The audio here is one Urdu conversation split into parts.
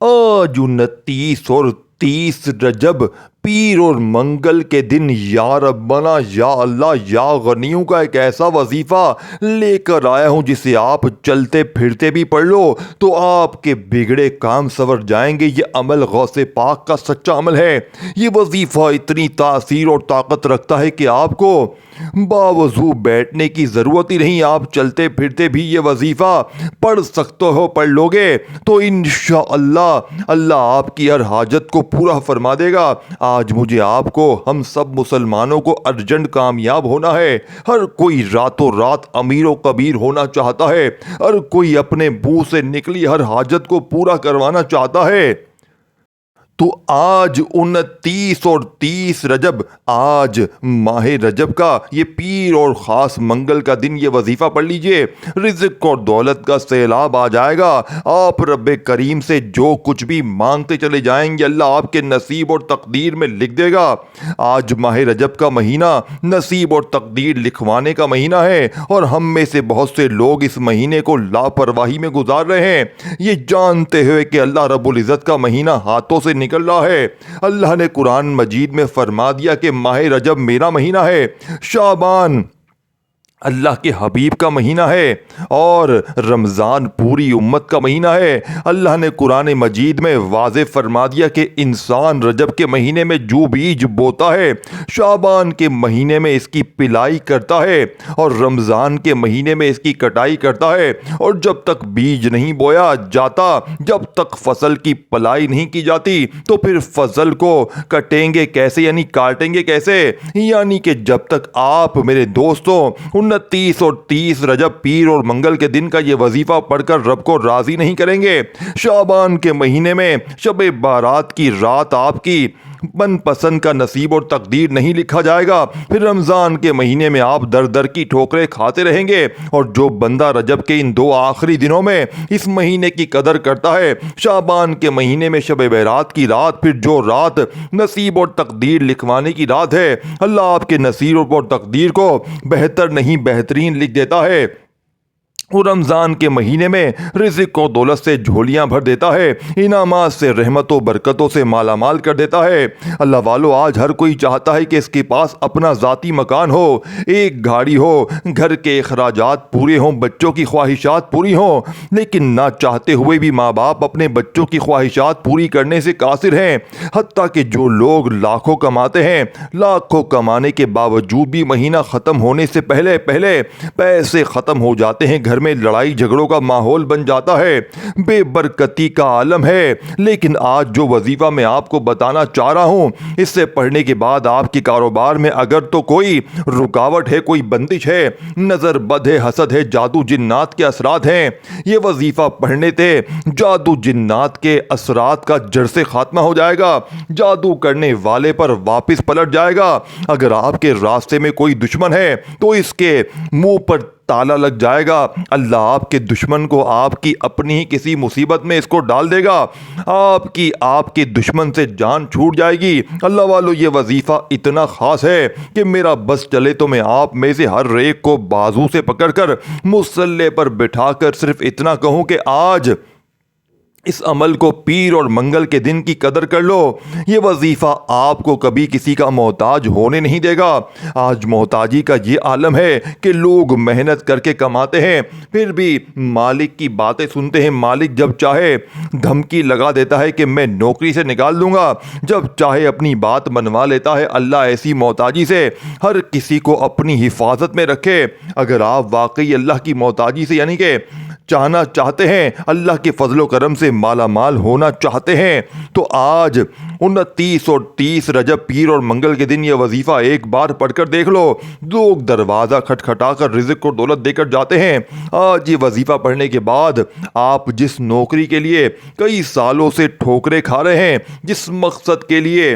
آج 29 اور 30 رجب پیر اور منگل کے دن یا ربنا یا اللہ یا غنیوں کا ایک ایسا وظیفہ لے کر آیا ہوں جسے آپ چلتے پھرتے بھی پڑھ لو تو آپ کے بگڑے کام سنور جائیں گے۔ یہ عمل غوث پاک کا سچا عمل ہے۔ یہ وظیفہ اتنی تاثیر اور طاقت رکھتا ہے کہ آپ کو باوضو بیٹھنے کی ضرورت ہی نہیں۔ آپ چلتے پھرتے بھی یہ وظیفہ پڑھ سکتے ہو، پڑھ لو گے تو انشاءاللہ اللہ آپ کی ہر حاجت کو پورا فرما دے گا۔ آج مجھے آپ کو، ہم سب مسلمانوں کو ارجنٹ کامیاب ہونا ہے۔ ہر کوئی راتوں رات امیر و کبیر ہونا چاہتا ہے، ہر کوئی اپنے منہ سے نکلی ہر حاجت کو پورا کروانا چاہتا ہے۔ تو آج 29 اور 30 رجب، آج ماہ رجب کا یہ پیر اور خاص منگل کا دن یہ وظیفہ پڑھ لیجئے۔ رزق اور دولت کا سیلاب آ جائے گا۔ آپ رب کریم سے جو کچھ بھی مانگتے چلے جائیں گے اللہ آپ کے نصیب اور تقدیر میں لکھ دے گا۔ آج ماہ رجب کا مہینہ نصیب اور تقدیر لکھوانے کا مہینہ ہے، اور ہم میں سے بہت سے لوگ اس مہینے کو لاپرواہی میں گزار رہے ہیں، یہ جانتے ہوئے کہ اللہ رب العزت کا مہینہ ہاتھوں سے نکل رہا ہے۔ اللہ نے قرآن مجید میں فرما دیا کہ ماہ رجب میرا مہینہ ہے، شعبان اللہ کے حبیب کا مہینہ ہے، اور رمضان پوری امت کا مہینہ ہے۔ اللہ نے قرآن مجید میں واضح فرما دیا کہ انسان رجب کے مہینے میں جو بیج بوتا ہے، شعبان کے مہینے میں اس کی پلائی کرتا ہے، اور رمضان کے مہینے میں اس کی کٹائی کرتا ہے۔ اور جب تک بیج نہیں بویا جاتا، جب تک فصل کی پلائی نہیں کی جاتی، تو پھر فصل کو کٹیں گے کیسے، یعنی کاٹیں گے کیسے؟ یعنی کہ جب تک آپ میرے دوستوں 29 اور 30 رجب پیر اور منگل کے دن کا یہ وظیفہ پڑھ کر رب کو راضی نہیں کریں گے، شعبان کے مہینے میں شب بارات کی رات آپ کی من پسند کا نصیب اور تقدیر نہیں لکھا جائے گا، پھر رمضان کے مہینے میں آپ در در کی ٹھوکریں کھاتے رہیں گے۔ اور جو بندہ رجب کے ان 2 آخری دنوں میں اس مہینے کی قدر کرتا ہے، شعبان کے مہینے میں شب بارات کی رات، پھر جو رات نصیب اور تقدیر لکھوانے کی رات ہے، اللہ آپ کے نصیب اور تقدیر کو بہتر نہیں بہترین لکھ دیتا ہے۔ وہ رمضان کے مہینے میں رزق و دولت سے جھولیاں بھر دیتا ہے، انعامات سے، رحمت و برکتوں سے مالا مال کر دیتا ہے۔ اللہ والو، آج ہر کوئی چاہتا ہے کہ اس کے پاس اپنا ذاتی مکان ہو، ایک گاڑی ہو، گھر کے اخراجات پورے ہوں، بچوں کی خواہشات پوری ہوں، لیکن نہ چاہتے ہوئے بھی ماں باپ اپنے بچوں کی خواہشات پوری کرنے سے قاصر ہیں۔ حتیٰ کہ جو لوگ لاکھوں کماتے ہیں، لاکھوں کمانے کے باوجود بھی مہینہ ختم ہونے سے پہلے پیسے ختم ہو جاتے ہیں، گھر میں لڑائی جھگڑوں کا ماحول بن جاتا ہے، بے برکتی کا عالم ہے۔ لیکن آج جو وظیفہ میں آپ کو بتانا چاہ رہا ہوں، اس سے پڑھنے کے بعد آپ کے کاروبار میں اگر تو کوئی رکاوٹ ہے، کوئی بندش ہے، نظر بد ہے، حسد ہے، جادو جنات کے اثرات ہیں، یہ وظیفہ پڑھنے سے جادو جنات کے اثرات کا جڑ سے خاتمہ ہو جائے گا، جادو کرنے والے پر واپس پلٹ جائے گا۔ اگر آپ کے راستے میں کوئی دشمن ہے تو اس کے منہ پر تالا لگ جائے گا، اللہ آپ کے دشمن کو آپ کی اپنی ہی کسی مصیبت میں اس کو ڈال دے گا، آپ کے دشمن سے جان چھوٹ جائے گی۔ اللہ والو، یہ وظیفہ اتنا خاص ہے کہ میرا بس چلے تو میں آپ میں سے ہر ایک کو بازو سے پکڑ کر مصلے پر بٹھا کر صرف اتنا کہوں کہ آج اس عمل کو پیر اور منگل کے دن کی قدر کر لو۔ یہ وظیفہ آپ کو کبھی کسی کا محتاج ہونے نہیں دے گا۔ آج محتاجی کا یہ عالم ہے کہ لوگ محنت کر کے کماتے ہیں، پھر بھی مالک کی باتیں سنتے ہیں۔ مالک جب چاہے دھمکی لگا دیتا ہے کہ میں نوکری سے نکال دوں گا، جب چاہے اپنی بات منوا لیتا ہے۔ اللہ ایسی محتاجی سے ہر کسی کو اپنی حفاظت میں رکھے۔ اگر آپ واقعی اللہ کی محتاجی سے یعنی کہ چاہنا چاہتے ہیں، اللہ کے فضل و کرم سے مالا مال ہونا چاہتے ہیں، تو آج 29 اور 30 رجب پیر اور منگل کے دن یہ وظیفہ ایک بار پڑھ کر دیکھ لو۔ لوگ دروازہ کھٹکھٹا کر رزق اور دولت دے کر جاتے ہیں۔ آج یہ وظیفہ پڑھنے کے بعد آپ جس نوکری کے لیے کئی سالوں سے ٹھوکریں کھا رہے ہیں، جس مقصد کے لیے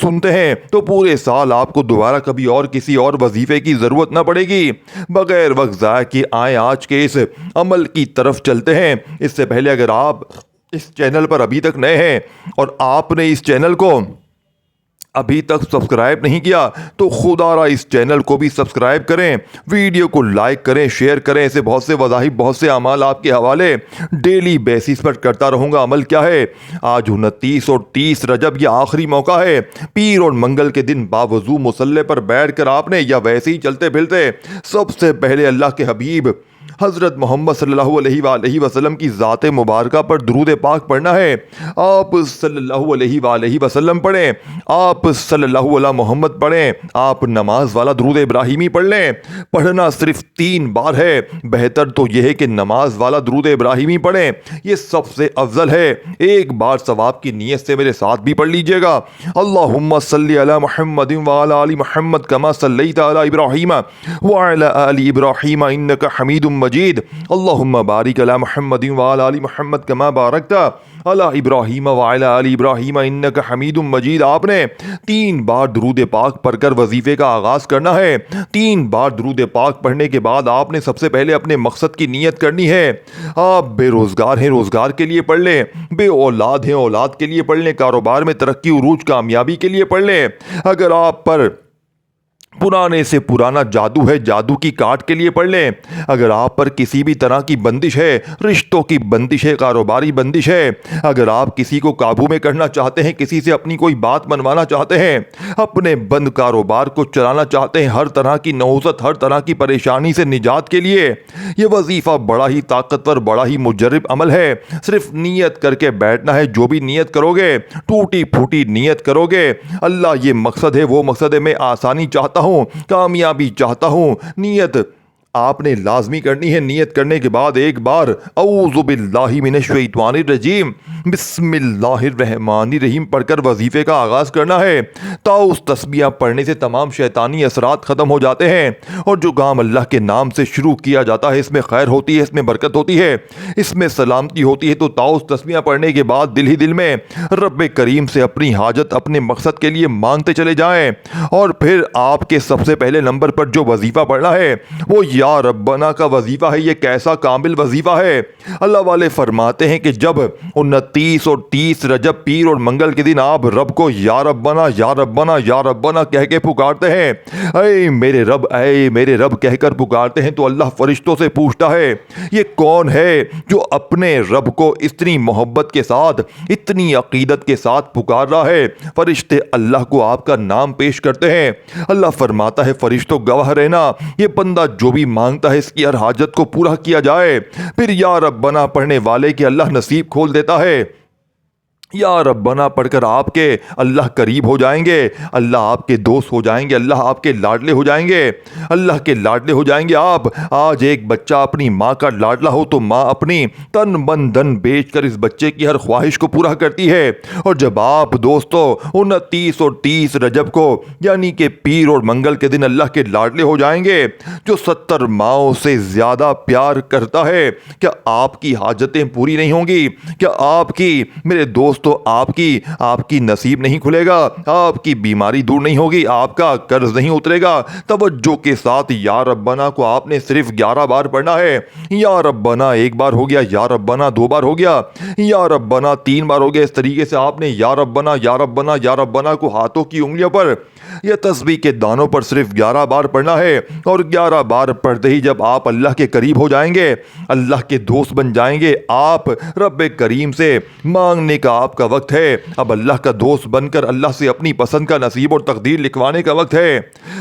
سنتے ہیں تو پورے سال آپ کو دوبارہ کبھی اور کسی اور وظیفے کی ضرورت نہ پڑے گی۔ بغیر وقت ضائع کیے آئیں آج کے اس عمل کی طرف چلتے ہیں۔ اس سے پہلے اگر آپ اس چینل پر ابھی تک نئے ہیں اور آپ نے اس چینل کو ابھی تک سبسکرائب نہیں کیا تو خدا را اس چینل کو بھی سبسکرائب کریں، ویڈیو کو لائک کریں، شیئر کریں۔ ایسے بہت سے وظائف، بہت سے اعمال آپ کے حوالے ڈیلی بیسس پر کرتا رہوں گا۔ عمل کیا ہے؟ آج 29 اور 30 رجب یہ آخری موقع ہے۔ پیر اور منگل کے دن باوضو مصلی پر بیٹھ کر آپ نے یا ویسے ہی چلتے پھرتے سب سے پہلے اللہ کے حبیب حضرت محمد صلی اللہ علیہ وآلہ وسلم کی ذات مبارکہ پر درود پاک پڑھنا ہے۔ آپ صلی اللہ علیہ وآلہ وسلم پڑھیں، آپ صلی اللہ علیہ محمد پڑھیں، آپ نماز والا درود ابراہیمی پڑھ لیں۔ پڑھنا صرف 3 بار ہے، بہتر تو یہ ہے کہ نماز والا درود ابراہیمی پڑھیں، یہ سب سے افضل ہے۔ ایک بار ثواب کی نیت سے میرے ساتھ بھی پڑھ لیجئے گا۔ اللہم صلی علی محمد وعلی آل محمد کما صلیت علی ابراہیم وعلی آل ابراہیم انک حمید مجید۔ اللہم بارک علی محمد وعلی آل محمد کما بارکت علی ابراہیم وعلی آل ابراہیم انک حمید مجید۔ آپ نے 3 بار درود پاک پڑھ کر وظیفے کا آغاز کرنا ہے۔ 3 بار درود پاک پڑھنے کے بعد آپ نے سب سے پہلے اپنے مقصد کی نیت کرنی ہے۔ آپ بے روزگار ہیں، روزگار کے لیے پڑھ لیں، بے اولاد ہیں، اولاد کے لیے پڑھ لیں، کاروبار میں ترقی عروج کامیابی کے لیے پڑھ لیں۔ اگر آپ پر پرانے سے پرانا جادو ہے، جادو کی کاٹ کے لیے پڑھ لیں۔ اگر آپ پر کسی بھی طرح کی بندش ہے، رشتوں کی بندش ہے، کاروباری بندش ہے، اگر آپ کسی کو قابو میں کرنا چاہتے ہیں، کسی سے اپنی کوئی بات منوانا چاہتے ہیں، اپنے بند کاروبار کو چلانا چاہتے ہیں، ہر طرح کی نحوست، ہر طرح کی پریشانی سے نجات کے لیے یہ وظیفہ بڑا ہی طاقتور، بڑا ہی مجرب عمل ہے۔ صرف نیت کر کے بیٹھنا ہے۔ جو بھی نیت کرو گے، ٹوٹی پھوٹی نیت کرو گے، اللہ یہ مقصد ہے، وہ مقصد ہے، میں آسانی چاہتا ہوں، کامیابی چاہتا ہوں، نیت آپ نے لازمی کرنی ہے۔ نیت کرنے کے بعد ایک بار اعوذ باللہ من الشیطان الرجیم بسم اللہ الرحمن الرحیم پڑھ کر وظیفے کا آغاز کرنا ہے۔ طاؤس تسبیح پڑھنے سے تمام شیطانی اثرات ختم ہو جاتے ہیں، اور جو کام اللہ کے نام سے شروع کیا جاتا ہے اس میں خیر ہوتی ہے، اس میں برکت ہوتی ہے، اس میں سلامتی ہوتی ہے۔ تو طاؤس تسبیح پڑھنے کے بعد دل ہی دل میں رب کریم سے اپنی حاجت، اپنے مقصد کے لیے مانگتے چلے جائیں۔ اور پھر آپ کے سب سے پہلے نمبر پر جو وظیفہ پڑھنا ہے وہ یا ربنا کا وظیفہ ہے۔ یہ کیسا کامل وظیفہ ہے! اللہ والے فرماتے ہیں کہ جب 29 اور 30 رجب پیر اور منگل کے دن آپ رب کو یا ربنا یا ربنا یا ربنا کہہ کے پکارتے ہیں، اے میرے رب، اے میرے رب کہہ کر پکارتے ہیں، تو اللہ فرشتوں سے پوچھتا ہے یہ کون ہے جو اپنے رب کو اتنی محبت کے ساتھ، اتنی عقیدت کے ساتھ پکار رہا ہے؟ فرشتے اللہ کو آپ کا نام پیش کرتے ہیں۔ اللہ فرماتا ہے فرشتوں گواہ رہنا، یہ بندہ جو بھی مانگتا ہے اس کی ہر حاجت کو پورا کیا جائے۔ پھر یا ربنا پڑھنے والے کے اللہ نصیب کھول دیتا ہے۔ یا ربنا پڑھ کر آپ کے اللہ قریب ہو جائیں گے، اللہ آپ کے دوست ہو جائیں گے، اللہ آپ کے لاڈلے ہو جائیں گے، اللہ کے لاڈلے ہو جائیں گے آپ۔ آج ایک بچہ اپنی ماں کا لاڈلا ہو تو ماں اپنی تن من دھن بیچ کر اس بچے کی ہر خواہش کو پورا کرتی ہے۔ اور جب آپ دوستو 29 اور 30 رجب کو یعنی کہ پیر اور منگل کے دن اللہ کے لاڈلے ہو جائیں گے، جو 70 ماؤں سے زیادہ پیار کرتا ہے، کیا آپ کی حاجتیں پوری نہیں ہوں گی؟ کیا آپ کی، میرے دوست، تو آپ کی نصیب نہیں کھلے گا؟ آپ کی بیماری دور نہیں ہوگی؟ آپ کا قرض نہیں اترے گا؟ توجہ کے ساتھ یا ربنا کو آپ نے صرف 11 بار پڑھنا ہے۔ یا ربنا 1 بار ہو گیا، یا ربنا 2 بار ہو گیا، یا ربنا 3 بار ہو گیا۔ اس طریقے سے آپ نے یا ربنا یا ربنا یا ربنا کو ہاتھوں کی انگلیوں پر یا تسبیح کے دانوں پر صرف 11 بار پڑھنا ہے۔ اور 11 بار پڑھتے ہی جب آپ اللہ کے قریب ہو جائیں گے، اللہ کے دوست بن جائیں گے، آپ رب کریم سے مانگنے کا آپ کا وقت ہے۔ اب اللہ کا دوست بن کر اللہ سے اپنی پسند کا نصیب اور تقدیر لکھوانے کا وقت ہے۔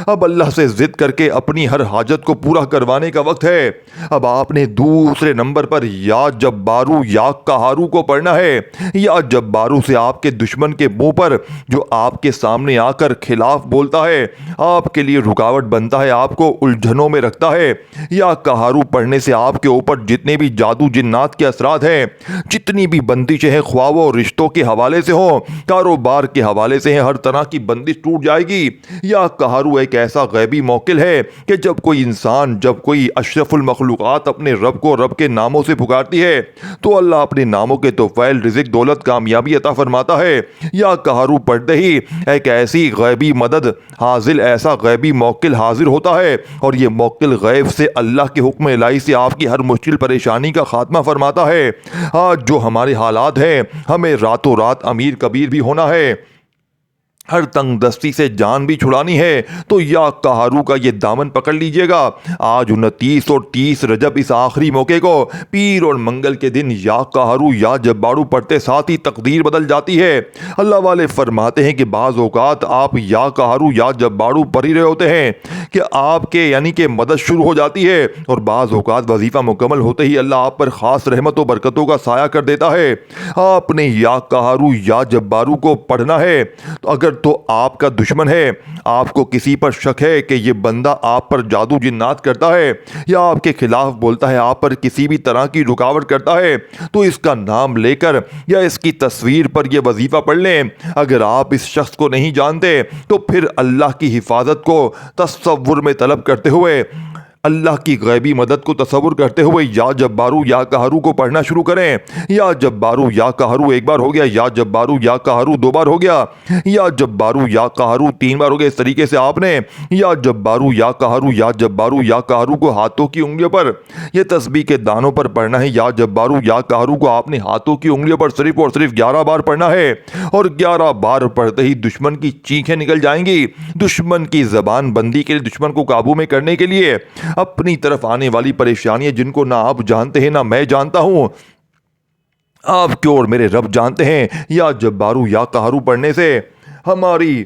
اب اللہ سے ضد کر کے اپنی ہر حاجت کو پورا کروانے کا وقت ہے۔ اب آپ نے دوسرے نمبر پر یا جبارو یا قہارو کو پڑھنا ہے۔ یا جبارو سے آپ کے دشمن کے منہ پر جو آپ کے سامنے آ کر خلاف بولتا ہے، آپ کے لیے رکاوٹ بنتا ہے، آپ کو الجھنوں میں رکھتا ہے۔ یا قہارو پڑھنے سے آپ کے اوپر جتنے بھی جادو جنات کے اثرات ہیں، جتنی بھی بندشیں ہیں، خواہ وہ رشتوں رشتوں کے حوالے سے ہوں، کاروبار کے حوالے سے ہیں، ہر طرح کی بندش ٹوٹ جائے گی۔ یا قہرو ایک ایسا غیبی موکل ہے کہ جب کوئی انسان، جب کوئی اشرف المخلوقات اپنے رب کو رب کے ناموں سے پکارتی ہے تو اللہ اپنے ناموں کے توفیل، رزق، دولت، کامیابی عطا فرماتا ہے۔ یا قہرو پڑھتے ہی ایک ایسی غیبی مدد حاصل، ایسا غیبی موکل حاضر ہوتا ہے اور یہ موکل غیب سے اللہ کے حکم الہی سے آپ کی ہر مشکل پریشانی کا خاتمہ فرماتا ہے۔ آج جو ہمارے حالات ہیں، ہمیں راتوں رات امیر کبیر بھی ہونا ہے، ہر تنگ دستی سے جان بھی چھڑانی ہے تو یا قہرو کا یہ دامن پکڑ لیجئے گا۔ آج 29 اور 30 رجب اس آخری موقع کو پیر اور منگل کے دن یا قہرو یا جبارو پڑھتے ساتھ ہی تقدیر بدل جاتی ہے۔ اللہ والے فرماتے ہیں کہ بعض اوقات آپ یا قہرو یا جبارو پڑھ ہی رہے ہوتے ہیں کہ آپ کے یعنی کہ مدد شروع ہو جاتی ہے، اور بعض اوقات وظیفہ مکمل ہوتے ہی اللہ آپ پر خاص رحمت و برکتوں کا سایہ کر دیتا ہے۔ آپ نے یا قہرو یا جبارو کو پڑھنا ہے تو اگر تو آپ کا دشمن ہے، آپ کو کسی پر شک ہے کہ یہ بندہ آپ پر جادو جنات کرتا ہے یا آپ کے خلاف بولتا ہے، آپ پر کسی بھی طرح کی رکاوٹ کرتا ہے، تو اس کا نام لے کر یا اس کی تصویر پر یہ وظیفہ پڑھ لیں۔ اگر آپ اس شخص کو نہیں جانتے تو پھر اللہ کی حفاظت کو تصور میں طلب کرتے ہوئے، اللہ کی غیبی مدد کو تصور کرتے ہوئے یا جبارو یا قہرو کو پڑھنا شروع کریں۔ یا جبارو یا قہرو ایک بار ہو گیا، یا جبارو یا قہرو دو بار ہو گیا، یا جبارو یا قہرو 3 بار ہو گیا۔ اس طریقے سے آپ نے یا جبارو یا قہرو یا جبارو یا قہرو کو ہاتھوں کی انگلیوں پر، یہ تسبیح کے دانوں پر پڑھنا ہے۔ یا جبارو یا قہرو کو آپ نے ہاتھوں کی انگلیوں پر صرف اور صرف 11 بار پڑھنا ہے، اور 11 بار پڑھتے ہی دشمن کی چینخیں نکل جائیں گی۔ دشمن کی زبان بندی کے لیے، دشمن کو قابو میں کرنے کے لیے، اپنی طرف آنے والی پریشانیاں جن کو نہ آپ جانتے ہیں نہ میں جانتا ہوں، آپ کیوں اور میرے رب جانتے ہیں، یا جبارو یا قہرو پڑھنے سے ہماری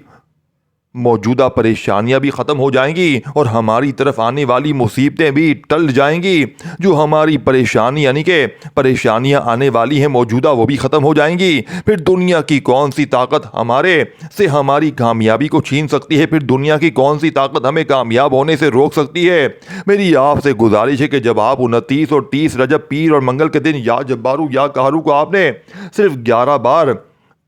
موجودہ پریشانیاں بھی ختم ہو جائیں گی اور ہماری طرف آنے والی مصیبتیں بھی ٹل جائیں گی۔ جو ہماری پریشانی یعنی کہ پریشانیاں آنے والی ہیں موجودہ، وہ بھی ختم ہو جائیں گی۔ پھر دنیا کی کون سی طاقت ہمارے سے ہماری کامیابی کو چھین سکتی ہے؟ پھر دنیا کی کون سی طاقت ہمیں کامیاب ہونے سے روک سکتی ہے؟ میری آپ سے گزارش ہے کہ جب آپ 29 اور 30 رجب پیر اور منگل کے دن یا جبارو یا قہرو کو آپ نے صرف 11 بار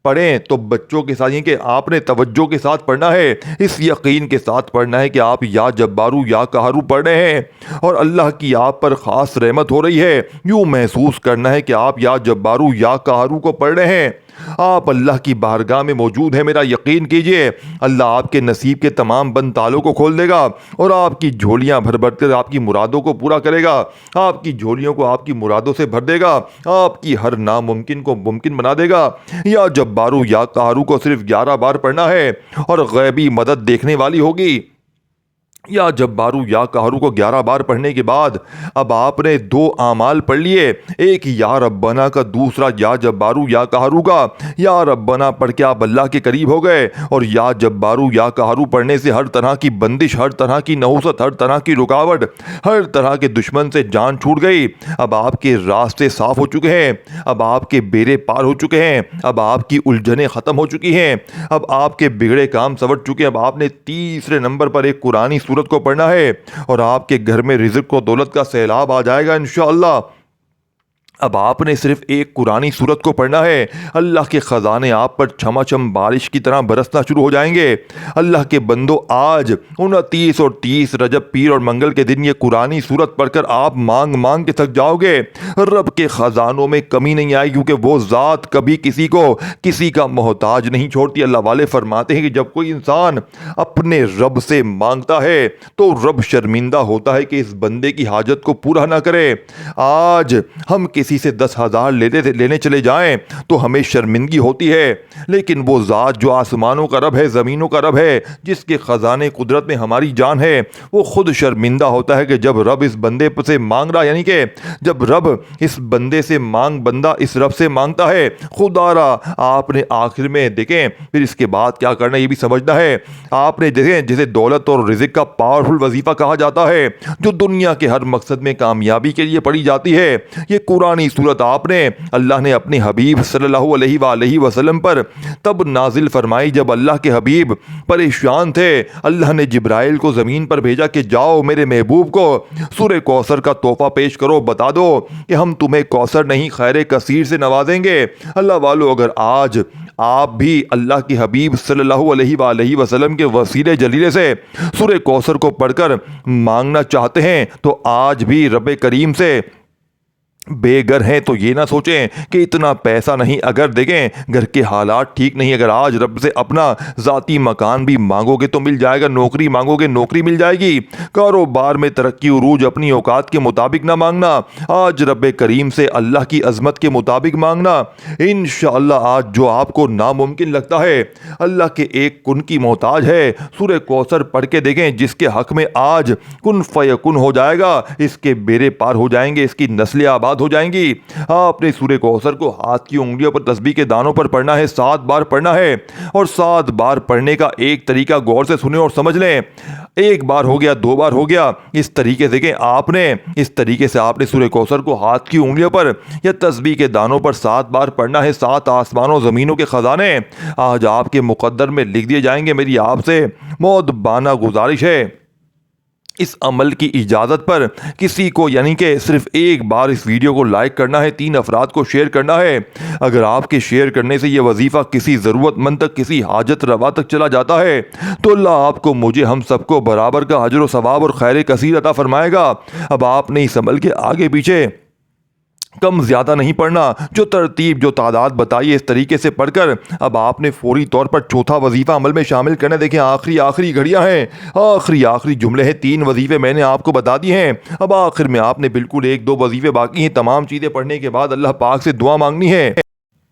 پڑھیں تو بچوں کے ساتھ، یہ کہ آپ نے توجہ کے ساتھ پڑھنا ہے، اس یقین کے ساتھ پڑھنا ہے کہ آپ یا جبارو یا قہرو پڑھ رہے ہیں اور اللہ کی آپ پر خاص رحمت ہو رہی ہے۔ یوں محسوس کرنا ہے کہ آپ یا جبارو یا قہرو کو پڑھ رہے ہیں، آپ اللہ کی بارگاہ میں موجود ہیں۔ میرا یقین کیجئے، اللہ آپ کے نصیب کے تمام بند تالوں کو کھول دے گا اور آپ کی جھولیاں بھر بھر کر آپ کی مرادوں کو پورا کرے گا، آپ کی جھولیوں کو آپ کی مرادوں سے بھر دے گا، آپ کی ہر ناممکن کو ممکن بنا دے گا۔ یا جبارو یا قہرو کو صرف 11 بار پڑھنا ہے اور غیبی مدد دیکھنے والی ہوگی۔ یا جبارو یا قہرو کو 11 بار پڑھنے کے بعد اب آپ نے 2 اعمال پڑھ لیے، ایک یا ربنا کا، دوسرا یا جبارو یا قہرو کا۔ یا ربنا پڑھ کے آپ اللہ کے قریب ہو گئے، اور یا جبارو یا قہرو پڑھنے سے ہر طرح کی بندش، ہر طرح کی نحوست، ہر طرح کی رکاوٹ، ہر طرح کے دشمن سے جان چھوٹ گئی۔ اب آپ کے راستے صاف ہو چکے ہیں، اب آپ کے بیڑے پار ہو چکے ہیں، اب آپ کی الجھنیں ختم ہو چکی ہیں، اب آپ کے بگڑے کام سنور چکے ہیں۔ اب آپ نے تیسرے نمبر پر ایک قرآنی سورت کو پڑھنا ہے اور آپ کے گھر میں رزق و دولت کا سیلاب آ جائے گا انشاءاللہ۔ اب آپ نے صرف ایک قرآنی سورت کو پڑھنا ہے، اللہ کے خزانے آپ پر چھما چھم بارش کی طرح برسنا شروع ہو جائیں گے۔ اللہ کے بندو، آج 29 اور 30 رجب پیر اور منگل کے دن یہ قرآنی سورت پڑھ کر آپ مانگ مانگ کے تھک جاؤ گے۔ رب کے خزانوں میں کمی نہیں آئے، کیونکہ وہ ذات کبھی کسی کو کسی کا محتاج نہیں چھوڑتی۔ اللہ والے فرماتے ہیں کہ جب کوئی انسان اپنے رب سے مانگتا ہے تو رب شرمندہ ہوتا ہے کہ اس بندے کی حاجت کو پورا نہ کرے۔ آج ہم کسی سے 10,000 لینے چلے جائیں تو ہمیں شرمندگی ہوتی ہے، لیکن وہ ذات جو آسمانوں کا رب ہے، زمینوں کا رب ہے، جس کے خزانے قدرت میں ہماری جان ہے، وہ خود شرمندہ ہوتا ہے کہ جب رب اس بندے سے مانگ رہا، یعنی کہ جب رب اس بندے سے بندہ اس رب سے مانگتا ہے، خدا را آپ نے آخر میں دیکھیں پھر اس کے بعد کیا کرنا یہ بھی سمجھنا ہے۔ آپ نے دیکھیں جسے دولت اور رزق کا پاورفل وظیفہ کہا جاتا ہے، جو دنیا کے ہر مقصد میں کامیابی کے لیے پڑھی جاتی ہے، یہ قرآن اپنی صورت آپ نے اللہ نے اپنے حبیب صلی اللہ علیہ وآلہ وسلم پر تب نازل فرمائی جب اللہ کے حبیب پریشان تھے۔ اللہ نے جبرائیل کو زمین پر بھیجا کہ جاؤ میرے محبوب کو سورہ کوثر کا تحفہ پیش کرو، بتا دو کہ ہم تمہیں کوثر نہیں خیر کثیر سے نوازیں گے۔ اللہ والو، اگر آج آپ بھی اللہ کے حبیب صلی اللہ علیہ وآلہ وسلم کے وسیلے جلیلے سے سورہ کوثر کو پڑھ کر مانگنا چاہتے ہیں تو آج بھی رب کریم سے بے گھر ہیں تو یہ نہ سوچیں کہ اتنا پیسہ نہیں، اگر دیکھیں گھر کے حالات ٹھیک نہیں، اگر آج رب سے اپنا ذاتی مکان بھی مانگو گے تو مل جائے گا، نوکری مانگو گے نوکری مل جائے گی، کاروبار میں ترقی عروج اپنی اوقات کے مطابق نہ مانگنا، آج رب کریم سے اللہ کی عظمت کے مطابق مانگنا۔ انشاءاللہ آج جو آپ کو ناممکن لگتا ہے اللہ کے ایک کن کی محتاج ہے، سورہ کوثر پڑھ کے دیکھیں، جس کے حق میں آج کن فیکن ہو جائے گا، اس کے بیڑے پار ہو جائیں گے، اس کی نسلیں آباد ہو جائیں گی۔ آپ نے سورہ کوثر کو ہاتھ کی انگلیوں پر تسبیح کے دانوں پر پڑھنا ہے، 7 بار پڑھنا ہے، اور 7 بار پڑھنے کا ایک طریقہ غور سے سنیں اور سمجھ لیں۔ 1 بار ہو گیا، 2 بار ہو گیا، اس طریقے سے کہ آپ نے سورہ کوثر کو ہاتھ کی انگلیوں پر یا تسبیح کے دانوں پر 7 بار پڑھنا ہے، 7 آسمانوں زمینوں کے خزانے آج آپ کے مقدر میں لکھ دیے جائیں گے۔ میری آپ سے مؤدبانہ گزارش ہے، اس عمل کی اجازت پر کسی کو یعنی کہ صرف 1 بار اس ویڈیو کو لائک کرنا ہے، 3 افراد کو شیئر کرنا ہے۔ اگر آپ کے شیئر کرنے سے یہ وظیفہ کسی ضرورت مند تک، کسی حاجت روا تک چلا جاتا ہے تو اللہ آپ کو، مجھے، ہم سب کو برابر کا اجر و ثواب اور خیر کثیر عطا فرمائے گا۔ اب آپ نے اس عمل کے آگے پیچھے کم زیادہ نہیں پڑھنا، جو ترتیب جو تعداد بتائی اس طریقے سے پڑھ کر اب آپ نے فوری طور پر چوتھا وظیفہ عمل میں شامل کرنا۔ دیکھیں آخری گھڑیاں ہیں، آخری جملے ہیں، 3 وظیفے میں نے آپ کو بتا دی ہیں، اب آخر میں آپ نے بالکل 1-2 وظیفے باقی ہیں، تمام چیزیں پڑھنے کے بعد اللہ پاک سے دعا مانگنی ہے۔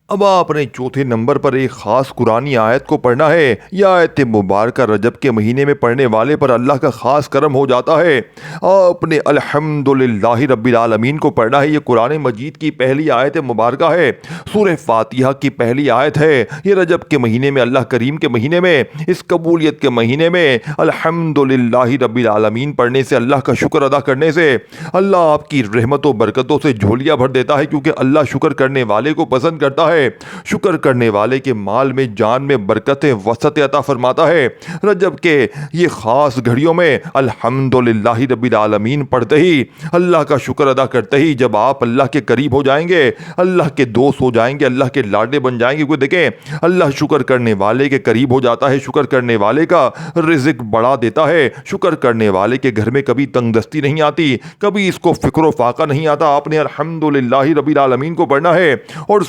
اب آپ نے چوتھے نمبر پر ایک خاص قرآنی آیت کو پڑھنا ہے، یہ آیت مبارکہ رجب کے مہینے میں پڑھنے والے پر اللہ کا خاص کرم ہو جاتا ہے۔ آپ نے الحمدللہ رب العالمین کو پڑھنا ہے، یہ قرآن مجید کی پہلی آیت مبارکہ ہے، سورہ فاتحہ کی پہلی آیت ہے۔ یہ رجب کے مہینے میں، اللہ کریم کے مہینے میں، اس قبولیت کے مہینے میں الحمدللہ رب العالمین پڑھنے سے، اللہ کا شکر ادا کرنے سے اللہ آپ کی رحمت و برکتوں سے جھولیاں بھر دیتا ہے، کیونکہ اللہ شکر کرنے والے کو پسند کرتا ہے، شکر کرنے والے کے مال میں، جان میں برکتیں، وسعت عطا فرماتا ہے۔ رجب کے یہ خاص گھڑیوں میں الحمدللہ رب العالمین پڑھتے ہی، اللہ کا شکر ادا کرتے ہی جب آپ اللہ کے قریب ہو جائیں گے، اللہ کے دوست ہو جائیں گے، اللہ کے لاڈلے بن جائیں گے۔ کوئی دیکھیں اللہ شکر کرنے والے کے قریب ہو جاتا ہے، شکر کرنے والے کا رزق بڑھا دیتا ہے، شکر کرنے والے کے گھر میں کبھی تنگ دستی نہیں آتی، کبھی اس کو فکر و فاقہ نہیں آتا۔ آپ نے الحمدللہ رب العالمین کو پڑھنا ہے اور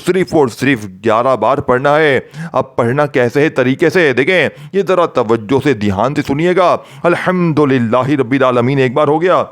صرف 11 بار پڑھنا ہے۔ اب پڑھنا کیسے ہے، طریقے سے دیکھیں، یہ ذرا توجہ سے دھیان سے سنیے گا۔ الحمدللہ رب العالمین 1 بار ہو گیا،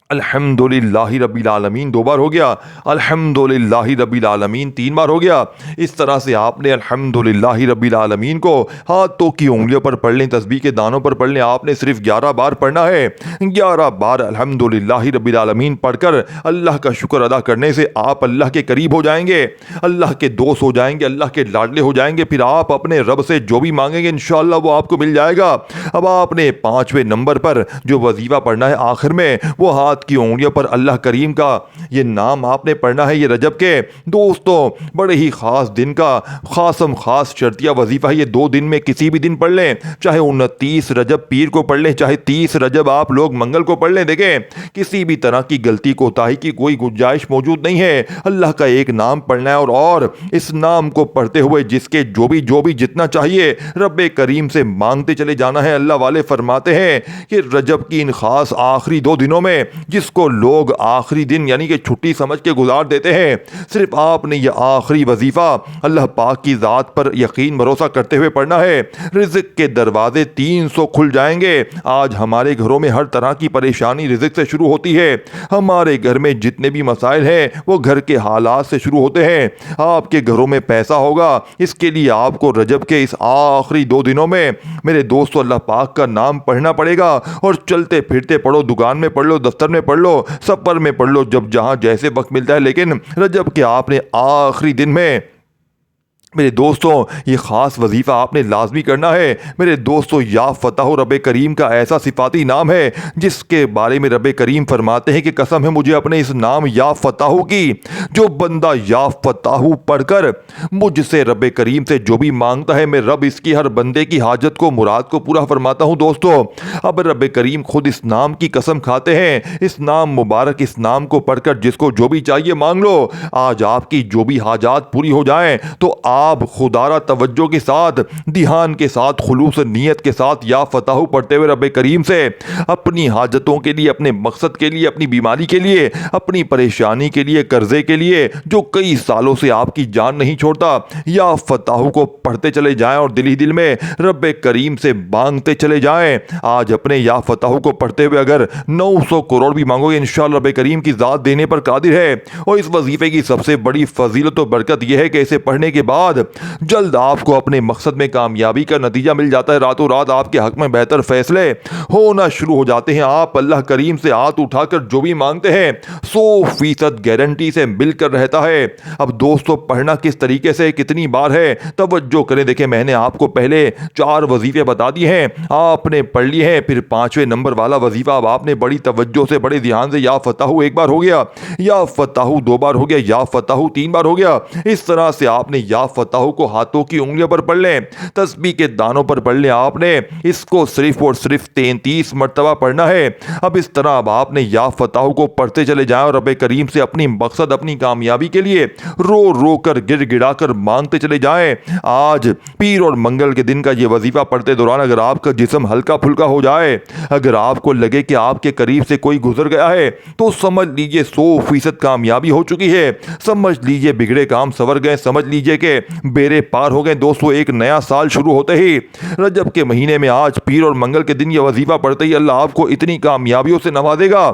الحمدللہ رب العالمین 2 بار ہو گیا، الحمدللہ رب العالمین 3 بار ہو گیا۔ اس طرح سے آپ نے الحمدللہ رب العالمین کو ہاتھوں کی انگلیوں پر پڑھ لیں، تسبیح کے دانوں پر پڑھ لیں۔ آپ نے صرف 11 بار پڑھنا ہے، 11 بار الحمدللہ رب العالمین پڑھ کر اللہ کا شکر ادا کرنے سے آپ اللہ کے قریب ہو جائیں گے، اللہ کے دوست ہو جائیں گے، اللہ کے لاڈلے ہو جائیں گے، پھر آپ اپنے رب سے جو بھی مانگیں گے انشاءاللہ وہ آپ کو مل جائے گا۔ اب آپ نے 5ویں نمبر پر جو وظیفہ پڑھنا ہے آخر میں، وہ ہاتھ کی انگلیوں پر اللہ کریم کا یہ نام آپ نے پڑھنا ہے۔ یہ رجب کے دوستوں بڑے ہی خاص دن کا خاص شرطیہ وظیفہ ہے، یہ 2 دن میں کسی بھی دن پڑھ لیں، چاہے 29 رجب پیر کو پڑھ لیں، چاہے 30 رجب آپ لوگ منگل کو پڑھ لیں۔ دیکھیں کسی بھی طرح کی غلطی کوتاہی کی کوئی گنجائش موجود نہیں ہے، اللہ کا ایک نام پڑھنا ہے اور اس نام کو پڑھتے ہوئے جس کے جو بھی جتنا چاہیے رب کریم سے مانگتے چلے جانا ہے۔ اللہ والے فرماتے ہیں کہ رجب کی ان خاص آخری 2 دنوں میں جس کو لوگ آخری دن یعنی کہ چھٹی سمجھ کے گزار دیتے ہیں، صرف آپ نے یہ آخری وظیفہ اللہ پاک کی ذات پر یقین بھروسہ کرتے ہوئے پڑھنا ہے، رزق کے دروازے 300 کھل جائیں گے۔ آج ہمارے گھروں میں ہر طرح کی پریشانی رزق سے شروع ہوتی ہے، ہمارے گھر میں جتنے بھی مسائل ہیں وہ گھر کے حالات سے شروع ہوتے ہیں۔ آپ کے گھروں میں پیسہ ہوگا، اس کے لیے آپ کو رجب کے اس آخری 2 دنوں میں میرے دوستو اللہ پاک کا نام پڑھنا پڑے گا، اور چلتے پھرتے پڑھو، دکان میں پڑھ لو، دفتر میں پڑھ لو، سفر میں پڑھ لو، جب جہاں جیسے وقت ملتا ہے، لیکن رجب کے آپ نے آخری دن میں میرے دوستوں یہ خاص وظیفہ آپ نے لازمی کرنا ہے۔ میرے دوستوں یا فتح رب کریم کا ایسا صفاتی نام ہے جس کے بارے میں رب کریم فرماتے ہیں کہ قسم ہے مجھے اپنے اس نام یا فتح کی، جو بندہ یا فتح پڑھ کر مجھ سے رب کریم سے جو بھی مانگتا ہے میں رب اس کی ہر بندے کی حاجت کو مراد کو پورا فرماتا ہوں۔ دوستوں اب رب کریم خود اس نام کی قسم کھاتے ہیں، اس نام مبارک اس نام کو پڑھ کر جس کو جو بھی چاہیے مانگ لو، آج آپ کی جو بھی حاجات پوری ہو جائیں تو آپ خدا را توجہ کے ساتھ، دھیان کے ساتھ، خلوص نیت کے ساتھ یا فتح پڑھتے ہوئے رب کریم سے اپنی حاجتوں کے لیے، اپنے مقصد کے لیے، اپنی بیماری کے لیے، اپنی پریشانی کے لیے، قرضے کے لیے جو کئی سالوں سے آپ کی جان نہیں چھوڑتا، یا فتح کو پڑھتے چلے جائیں اور دل ہی دل میں رب کریم سے مانگتے چلے جائیں۔ آج اپنے یا فتح کو پڑھتے ہوئے اگر 900 کروڑ بھی مانگو گے انشاءاللہ رب کریم کی ذات دینے پر قادر ہے۔ اور اس وظیفے کی سب سے بڑی فضیلت و برکت یہ ہے کہ اسے پڑھنے کے بعد جلد آپ کو اپنے مقصد میں کامیابی کا نتیجہ مل جاتا ہے، راتوں رات آپ کے حق میں بہتر فیصلے ہونا شروع ہو جاتے ہیں۔ آپ اللہ کریم سے ہاتھ اٹھا کر جو بھی مانگتے ہیں 100% گارنٹی سے مل کر رہتا ہے۔ اب دوستو پڑھنا کس طریقے سے، کتنی بار ہے، توجہ کریں۔ دیکھیں میں نے آپ کو پہلے 4 وظیفے بتا دیے ہیں، آپ نے پڑھ لیے ہیں، پھر 5ویں نمبر والا وظیفہ اب آپ نے بڑی توجہ سے، بڑے دھیان سے، یا فتح 1 بار ہو گیا، یا فتح 2 بار ہو گیا، یا فتح 3 بار ہو گیا۔ اس طرح سے آپ نے یا فتح کو ہاتھوں کی انگلیوں پر پڑھ لیں، تسبیح کے دانوں پر پڑھ لیں، آپ نے اس کو صرف اور صرف 33 مرتبہ پڑھنا ہے۔ اب اس طرح اب آپ نے یا فتح کو پڑھتے چلے جائیں اور رب کریم سے اپنی مقصد، اپنی کامیابی کے لیے رو رو کر، گڑ گڑا کر مانگتے چلے جائیں۔ آج پیر اور منگل کے دن کا یہ وظیفہ پڑھتے دوران اگر آپ کا جسم ہلکا پھلکا ہو جائے، اگر آپ کو لگے کہ آپ کے قریب سے کوئی گزر گیا ہے تو سمجھ لیجئے 100% کامیابی ہو چکی ہے، سمجھ لیجئے بگڑے کام سنور گئے، سمجھ لیجئے کہ بیڑے پار ہو گئے۔ دوستو ایک نیا سال شروع ہوتے ہی رجب کے مہینے میں آج پیر اور منگل کے دن یہ وظیفہ پڑھتے ہی اللہ آپ کو اتنی کامیابیوں سے نوازے گا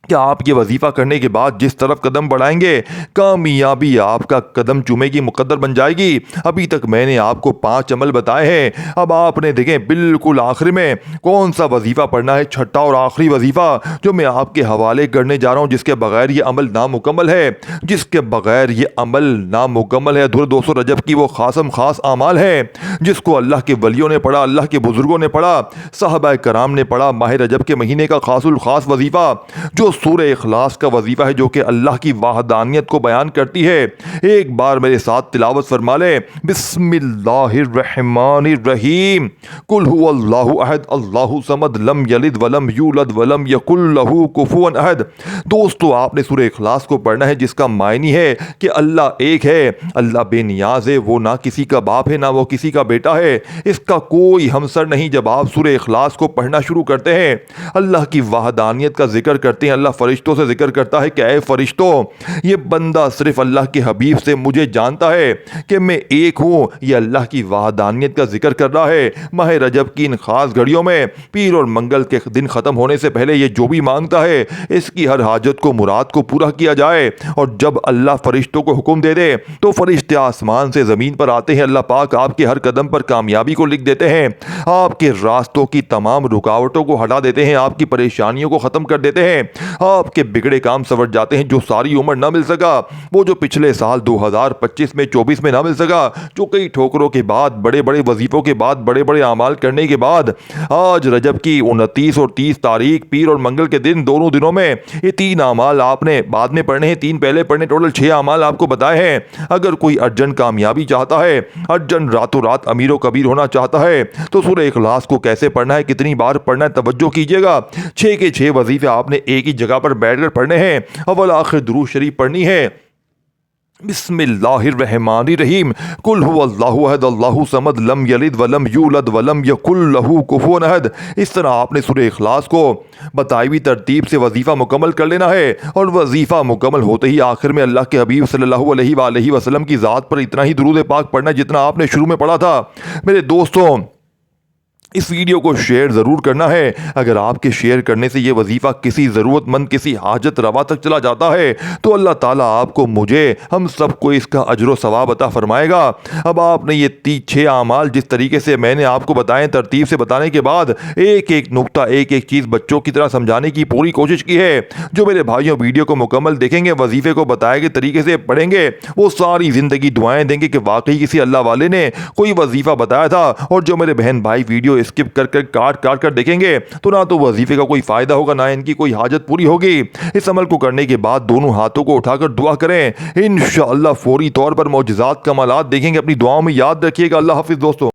کہ آپ یہ وظیفہ کرنے کے بعد جس طرف قدم بڑھائیں گے کامیابی آپ کا قدم چومے گی، مقدر بن جائے گی۔ ابھی تک میں نے آپ کو 5 عمل بتائے ہیں، اب آپ نے دیکھیں بالکل آخر میں کون سا وظیفہ پڑھنا ہے، چھٹا اور آخری وظیفہ جو میں آپ کے حوالے کرنے جا رہا ہوں، جس کے بغیر یہ عمل نامکمل ہے، جس کے بغیر یہ عمل نامکمل ہے۔ ادھر دوستو رجب کی وہ خاص اعمال ہے جس کو اللہ کے ولیوں نے پڑھا، اللہ کے بزرگوں نے پڑھا، صحابہ کرام نے پڑھا۔ ماہ رجب کے مہینے کا خاص وظیفہ جو سورہ اخلاص کا وظیفہ ہے، جو کہ اللہ کی وحدانیت کو بیان کرتی ہے۔ ایک بار میرے ساتھ تلاوت فرما لیں، بسم اللہ الرحمن الرحیم، قل هو اللہ احد اللہ صمد لم یلد ولم یولد ولم یکن لہ کفوا احد۔ دوستو آپ نے سورہ اخلاص کو پڑھنا ہے جس کا معنی ہے کہ اللہ ایک ہے، اللہ بے نیاز ہے، وہ نہ کسی کا باپ ہے نہ وہ کسی کا بیٹا ہے، اس کا کوئی ہمسر نہیں۔ جب آپ سورہ اخلاص کو پڑھنا شروع کرتے ہیں اللہ کی وحدانیت کا ذکر کرتے ہیں، اللہ فرشتوں سے ذکر کرتا ہے کہ اے فرشتوں یہ بندہ صرف اللہ کے حبیب سے مجھے جانتا ہے کہ میں ایک ہوں، یہ اللہ کی وحدانیت کا ذکر کر رہا ہے۔ ماہ رجب کی ان خاص گھڑیوں میں پیر اور منگل کے دن ختم ہونے سے پہلے یہ جو بھی مانگتا ہے اس کی ہر حاجت کو، مراد کو پورا کیا جائے۔ اور جب اللہ فرشتوں کو حکم دے دے تو فرشتے آسمان سے زمین پر آتے ہیں، اللہ پاک آپ کے ہر قدم پر کامیابی کو لکھ دیتے ہیں، آپ کے راستوں کی تمام رکاوٹوں کو ہٹا دیتے ہیں، آپ کی پریشانیوں کو ختم کر دیتے ہیں، آپ کے بگڑے کام سنور جاتے ہیں۔ جو ساری عمر نہ مل سکا، وہ جو پچھلے سال 2025 میں 24 میں نہ مل سکا، جو کئی ٹھوکروں کے بعد، بڑے بڑے وظیفوں کے بعد، بڑے بڑے اعمال کرنے کے بعد آج رجب کی 29 اور 30 تاریخ پیر اور منگل کے دن، دونوں دنوں میں یہ 3 اعمال آپ نے بعد میں پڑھنے ہیں، 3 پہلے پڑھنے، ٹوٹل 6 اعمال آپ کو بتائے ہیں۔ اگر کوئی ارجنٹ کامیابی چاہتا ہے، ارجنٹ راتوں رات امیر و کبیر ہونا چاہتا ہے تو سورہ اخلاص کو کیسے پڑھنا ہے، کتنی بار پڑھنا ہے، توجہ کیجئے گا۔ 6 کے 6 وظیفے آپ نے ایک ہی جگہ پر بیٹھ کر پڑھنے ہیں، اول آخر درود شریف پڑھنی ہے۔ بسم اللہ الرحمن الرحیم، قل هو اللہ احد اللہ صمد لم یلد ولم یولد ولم یکن لہ کفوا احد۔ اس طرح آپ نے سورہ اخلاص کو بتائی ہوئی ترتیب سے وظیفہ مکمل کر لینا ہے، اور وظیفہ مکمل ہوتے ہی آخر میں اللہ کے حبیب صلی اللہ علیہ وآلہ وسلم کی ذات پر اتنا ہی درود پاک پڑھنا جتنا آپ نے شروع میں پڑھا تھا۔ میرے دوستوں اس ویڈیو کو شیئر ضرور کرنا ہے۔ اگر آپ کے شیئر کرنے سے یہ وظیفہ کسی ضرورت مند کسی حاجت روا تک چلا جاتا ہے تو اللہ تعالیٰ آپ کو مجھے ہم سب کو اس کا اجر و ثواب عطا فرمائے گا۔ اب آپ نے یہ 6 اعمال جس طریقے سے میں نے آپ کو بتائیں ترتیب سے بتانے کے بعد ایک ایک نقطہ ایک ایک چیز بچوں کی طرح سمجھانے کی پوری کوشش کی ہے۔ جو میرے بھائیوں ویڈیو کو مکمل دیکھیں گے، وظیفے کو بتائے گئے طریقے سے پڑھیں گے، وہ ساری زندگی دعائیں دیں گے کہ واقعی کسی اللہ والے نے کوئی وظیفہ بتایا تھا۔ اور جو میرے بہن بھائی ویڈیو اسکپ کر کاٹ کر دیکھیں گے تو نہ تو وظیفے کا کوئی فائدہ ہوگا، نہ ان کی کوئی حاجت پوری ہوگی۔ اس عمل کو کرنے کے بعد دونوں ہاتھوں کو اٹھا کر دعا کریں، انشاءاللہ فوری طور پر معجزات کمالات دیکھیں گے۔ اپنی دعاؤں میں یاد رکھیے گا۔ اللہ حافظ دوستو۔